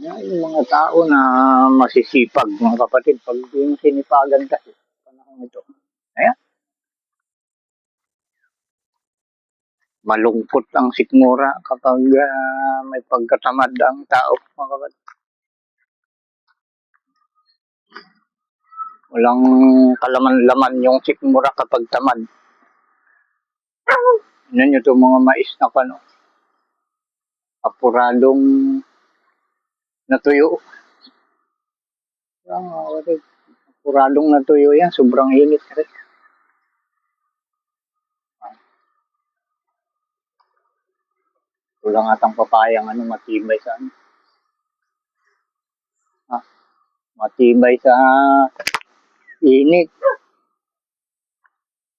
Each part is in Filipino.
Yan yung mga tao na masisipag, mga kapatid, pag yung sinipagan kasi, panahon ito. Ayan, malungkot ang sikmura kapag may pagkatamad ang tao, mga kapatid. Walang kalaman-laman yung sikmura kapag tamad. Yan yung itong mga mais na kano, apuradong natuyo. Yan, mga kapatid, apuradong natuyo yan, sobrang init rin. Wala nga tang papayang ano, matibay sa ano. Ah, matibay sa init.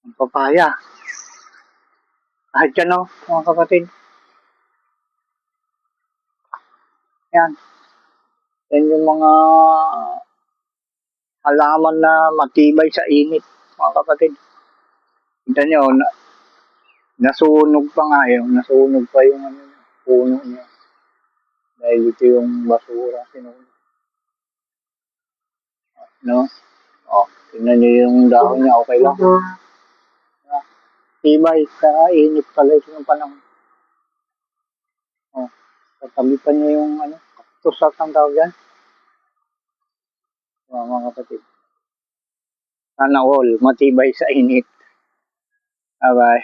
Ang papaya. Kahit yan o, mga kapatid. Yan. Yan yung mga halaman na matibay sa init, mga kapatid. Kita nyo, nasunog pa nga yun. Nasunog pa yung ano, puno niya. Dahil ito yung basura. Sinunog. No? O, tingnan nyo yung dahon niya. Okay lang. Tibay sa init pala ito ng panahon. O, katabi pa niya yung ano, tusat ang tawag yan. Mga kapatid. Sana all matibay sa init. Bye-bye.